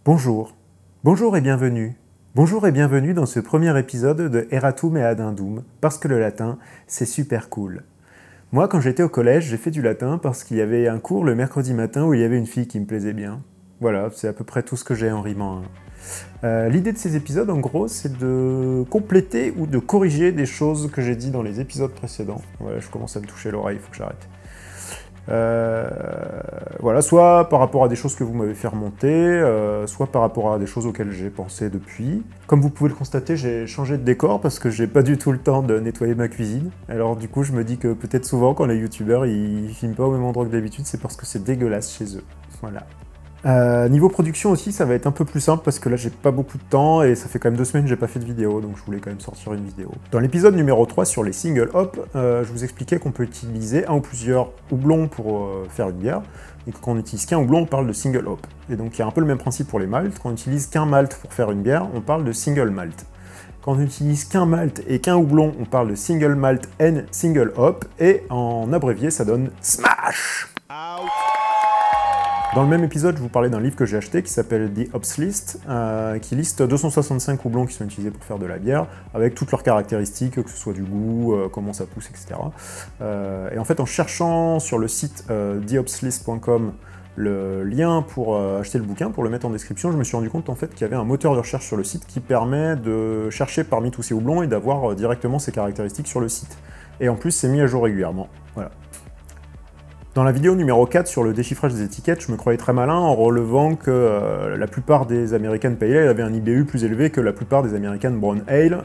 Bonjour, bonjour et bienvenue. Bonjour et bienvenue dans ce premier épisode de Eratum et Adendum, parce que le latin, c'est super cool. Moi, quand j'étais au collège, j'ai fait du latin parce qu'il y avait un cours le mercredi matin où il y avait une fille qui me plaisait bien. Voilà, c'est à peu près tout ce que j'ai en rimant. L'idée de ces épisodes, en gros, c'est de compléter ou de corriger des choses que j'ai dit dans les épisodes précédents. Voilà, je commence à me toucher l'oreille, il faut que j'arrête. Voilà, soit par rapport à des choses que vous m'avez fait remonter, soit par rapport à des choses auxquelles j'ai pensé depuis. Comme vous pouvez le constater, j'ai changé de décor parce que j'ai pas du tout le temps de nettoyer ma cuisine. Alors du coup, je me dis que peut-être souvent, quand les youtubeurs ils filment pas au même endroit que d'habitude, c'est parce que c'est dégueulasse chez eux. Voilà. Niveau production aussi, ça va être un peu plus simple parce que là j'ai pas beaucoup de temps et ça fait quand même 2 semaines que j'ai pas fait de vidéo, donc je voulais quand même sortir une vidéo. Dans l'épisode numéro 3 sur les single hop, je vous expliquais qu'on peut utiliser un ou plusieurs houblons pour faire une bière, et que quand on utilise qu'un houblon, on parle de single hop. Et donc il y a un peu le même principe pour les maltes, quand on utilise qu'un malt pour faire une bière, on parle de single malt. Quand on utilise qu'un malt et qu'un houblon, on parle de single malt and single hop, et en abrévié ça donne SMASH. Out. Dans le même épisode, je vous parlais d'un livre que j'ai acheté qui s'appelle The Hops List, qui liste 265 houblons qui sont utilisés pour faire de la bière, avec toutes leurs caractéristiques, que ce soit du goût, comment ça pousse, etc. Et en fait, en cherchant sur le site thehopslist.com le lien pour acheter le bouquin, pour le mettre en description, je me suis rendu compte en fait qu'il y avait un moteur de recherche sur le site qui permet de chercher parmi tous ces houblons et d'avoir directement ces caractéristiques sur le site. Et en plus, c'est mis à jour régulièrement. Voilà. Dans la vidéo numéro 4 sur le déchiffrage des étiquettes, je me croyais très malin en relevant que la plupart des American Pale Ale avaient un IBU plus élevé que la plupart des American Brown Ale,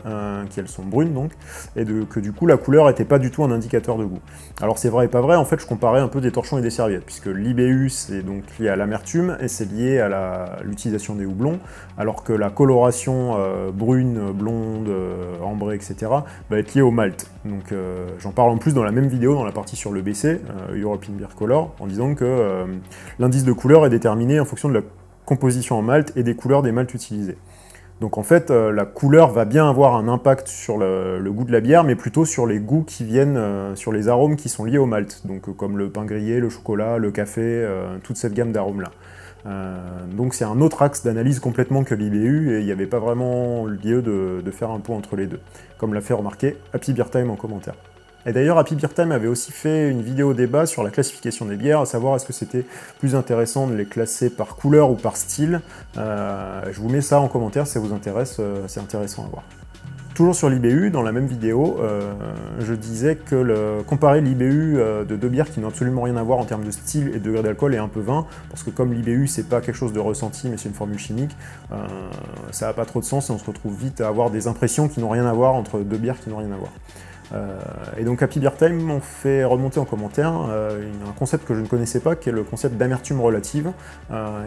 qui elles sont brunes donc, et que du coup la couleur n'était pas du tout un indicateur de goût. Alors c'est vrai et pas vrai, en fait je comparais un peu des torchons et des serviettes, puisque l'IBU c'est donc lié à l'amertume et c'est lié à l'utilisation des houblons, alors que la coloration brune, blonde, ambrée, etc. va être liée au malt. Donc j'en parle en plus dans la même vidéo, dans la partie sur le BC, European Beer Color, en disant que l'indice de couleur est déterminé en fonction de la composition en malt et des couleurs des malts utilisés. Donc en fait, la couleur va bien avoir un impact sur le goût de la bière, mais plutôt sur les goûts qui viennent, sur les arômes qui sont liés au malt, donc comme le pain grillé, le chocolat, le café, toute cette gamme d'arômes-là. Donc c'est un autre axe d'analyse complètement que l'IBU, et il n'y avait pas vraiment lieu de faire un point entre les deux, comme l'a fait remarquer Happy Beer Time en commentaire. Et d'ailleurs, Happy Beer Time avait aussi fait une vidéo débat sur la classification des bières, à savoir est-ce que c'était plus intéressant de les classer par couleur ou par style. Je vous mets ça en commentaire si ça vous intéresse, c'est intéressant à voir. Toujours sur l'IBU, dans la même vidéo, je disais que comparer l'IBU de deux bières qui n'ont absolument rien à voir en termes de style et de degré d'alcool est un peu vain, parce que comme l'IBU c'est pas quelque chose de ressenti mais c'est une formule chimique, ça n'a pas trop de sens et on se retrouve vite à avoir des impressions qui n'ont rien à voir entre deux bières qui n'ont rien à voir. Et donc Happy Beer Time m'ont fait remonter en commentaire un concept que je ne connaissais pas, qui est le concept d'amertume relative,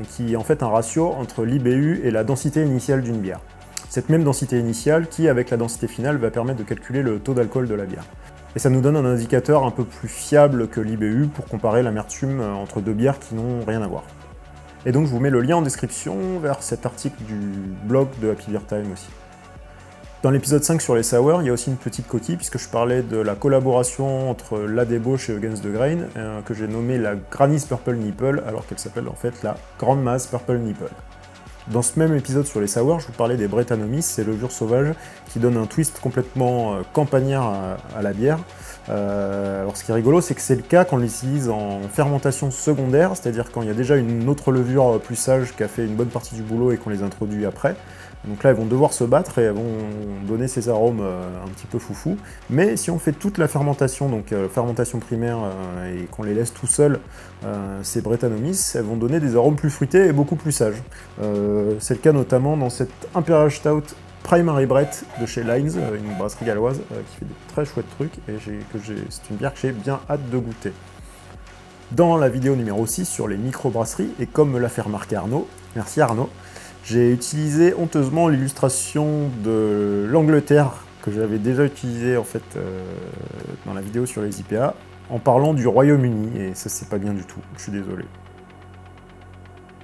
qui est en fait un ratio entre l'IBU et la densité initiale d'une bière. Cette même densité initiale qui, avec la densité finale, va permettre de calculer le taux d'alcool de la bière. Et ça nous donne un indicateur un peu plus fiable que l'IBU pour comparer l'amertume entre deux bières qui n'ont rien à voir. Et donc je vous mets le lien en description vers cet article du blog de Happy Beer Time aussi. Dans l'épisode 5 sur les sours, il y a aussi une petite coquille, puisque je parlais de la collaboration entre la débauche et Against the Grain, que j'ai nommée la Granny's Purple Nipple, alors qu'elle s'appelle en fait la Grande Masse Purple Nipple. Dans ce même épisode sur les sours, je vous parlais des Brettanomyces, ces levures sauvages qui donnent un twist complètement campagnard à la bière. Alors ce qui est rigolo, c'est que c'est le cas quand on l'utilise en fermentation secondaire, c'est-à-dire quand il y a déjà une autre levure plus sage qui a fait une bonne partie du boulot et qu'on les introduit après. Donc là, elles vont devoir se battre et elles vont donner ces arômes un petit peu foufou. Mais si on fait toute la fermentation, donc fermentation primaire, et qu'on les laisse tout seuls, ces Brettanomyces, elles vont donner des arômes plus fruités et beaucoup plus sages. C'est le cas notamment dans cette Imperial Stout Primary Brett de chez Lines, une brasserie galloise qui fait de très chouettes trucs, et c'est une bière que j'ai bien hâte de goûter. Dans la vidéo numéro 6 sur les microbrasseries, et comme me l'a fait remarquer Arnaud, merci Arnaud, j'ai utilisé honteusement l'illustration de l'Angleterre que j'avais déjà utilisée en fait dans la vidéo sur les IPA en parlant du Royaume-Uni, et ça c'est pas bien du tout, je suis désolé.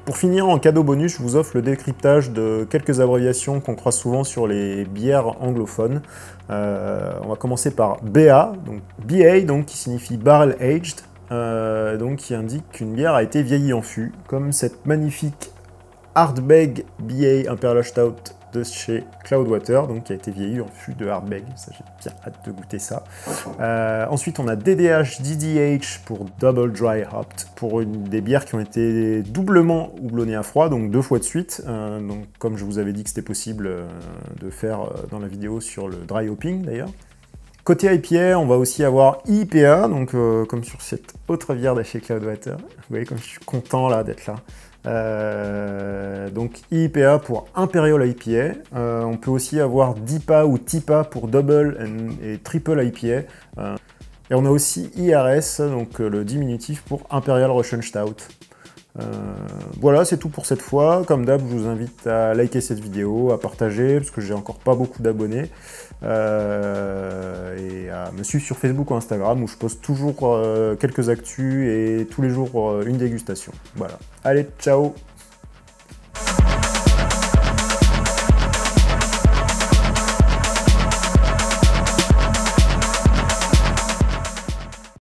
Pour finir, en cadeau bonus, je vous offre le décryptage de quelques abréviations qu'on croise souvent sur les bières anglophones. On va commencer par BA, donc BA, donc qui signifie Barrel Aged, donc qui indique qu'une bière a été vieillie en fût, comme cette magnifique Hardbeg BA Imperial Stout de chez Cloudwater, donc qui a été vieilli en fût de Hardbeg. Ça, j'ai bien hâte de goûter ça. Ensuite, on a DDH DDH pour Double Dry Hopped, pour des bières qui ont été doublement houblonnées à froid, donc 2 fois de suite. Donc, comme je vous avais dit que c'était possible de faire dans la vidéo sur le dry hopping d'ailleurs. Côté IPA, on va aussi avoir IPA, donc comme sur cette autre bière de chez Cloudwater. Vous voyez comme je suis content là d'être là. Donc IPA pour Imperial IPA. On peut aussi avoir DIPA ou TIPA pour Double et Triple IPA. Et on a aussi IRS, donc le diminutif pour Imperial Russian Stout. Voilà, c'est tout pour cette fois. Comme d'hab, je vous invite à liker cette vidéo, à partager, parce que j'ai encore pas beaucoup d'abonnés, et à me suivre sur Facebook ou Instagram, où je poste toujours quelques actus et tous les jours une dégustation. Voilà. Allez, ciao!